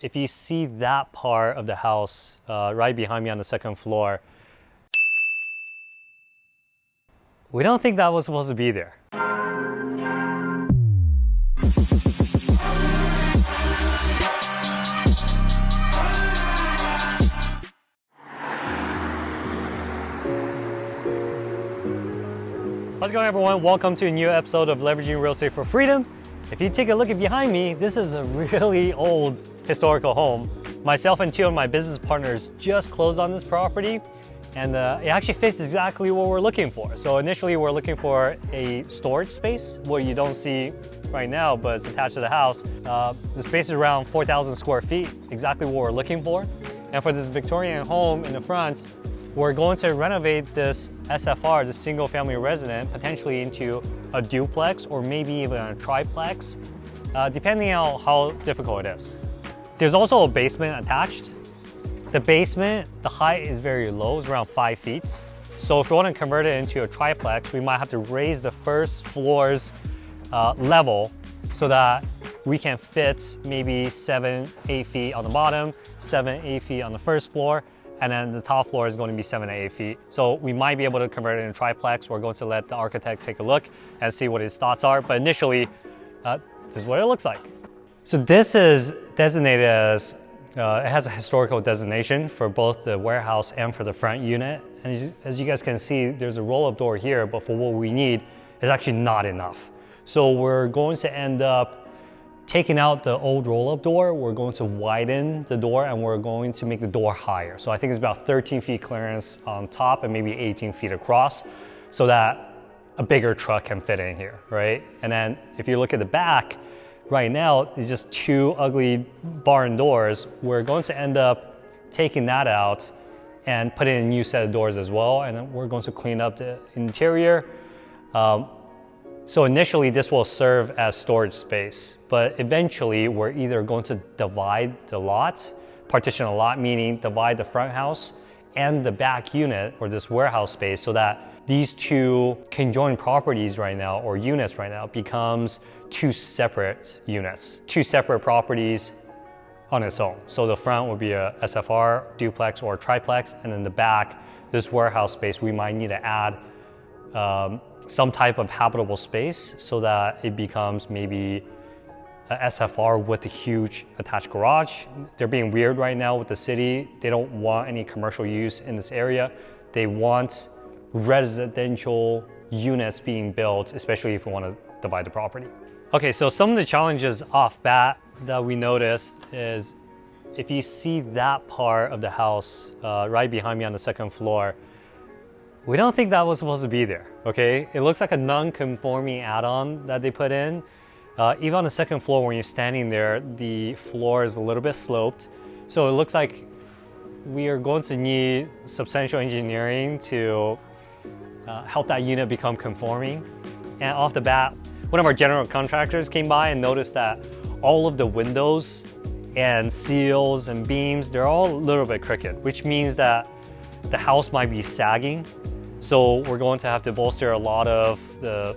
if you see that part of the house right behind me on the second floor, we don't think that was supposed to be there. How's it going, everyone? Welcome to a new episode of Leveraging Real Estate for Freedom. If you take a look at behind me, this is a really old historical home. Myself and two of my business partners just closed on this property, and it actually fits exactly what we're looking for. So initially we're looking for a storage space, what you don't see right now, but it's attached to the house. The space is around 4,000 square feet, exactly what we're looking for. And for this Victorian home in the front, we're going to renovate this SFR, the single family resident, potentially into a duplex or maybe even a triplex, depending on how difficult it is. There's also a basement attached. The basement, the height is very low, it's around 5 feet. So if we want to convert it into a triplex, we might have to raise the first floor's level so that we can fit maybe 7-8 feet on the bottom, 7-8 feet on the first floor, and then the top floor is going to be 7-8 feet. So we might be able to convert it into a triplex. We're going to let the architect take a look and see what his thoughts are. But initially, this is what it looks like. So this is designated as, it has a historical designation for both the warehouse and for the front unit. And as you guys can see, there's a roll-up door here, but for what we need, it's actually not enough. So we're going to end up taking out the old roll-up door. We're going to widen the door and we're going to make the door higher. So I think it's about 13 feet clearance on top and maybe 18 feet across so that a bigger truck can fit in here, right? And then if you look at the back, right now, it's just two ugly barn doors. We're going to end up taking that out and putting in a new set of doors as well. And then we're going to clean up the interior. So initially this will serve as storage space, but eventually we're either going to divide the lot, partition a lot, meaning divide the front house and the back unit or this warehouse space so that these two conjoined properties right now or units right now becomes two separate units, two separate properties on its own. So the front would be a SFR, duplex or triplex, and in the back, this warehouse space, we might need to add some type of habitable space so that it becomes maybe a SFR with a huge attached garage. They're being weird right now with the city. They don't want any commercial use in this area. They want residential units being built, especially if we want to divide the property. Okay, so some of the challenges off bat that we noticed is if you see that part of the house right behind me on the second floor, we don't think that was supposed to be there, okay? It looks like a non-conforming add-on that they put in. Even on the second floor, when you're standing there, the floor is a little bit sloped. So it looks like we are going to need substantial engineering to help that unit become conforming. And off the bat, one of our general contractors came by and noticed that all of the windows and seals and beams, they're all a little bit crooked, which means that the house might be sagging. So we're going to have to bolster a lot of the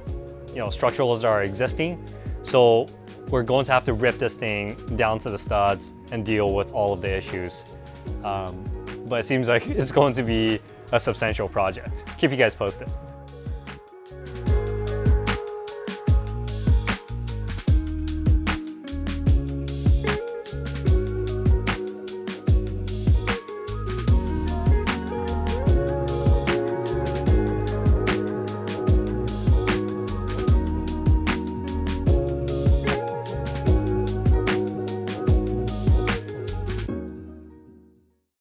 structurals that are existing. So we're going to have to rip this thing down to the studs and deal with all of the issues. But it seems like it's going to be a substantial project. Keep you guys posted.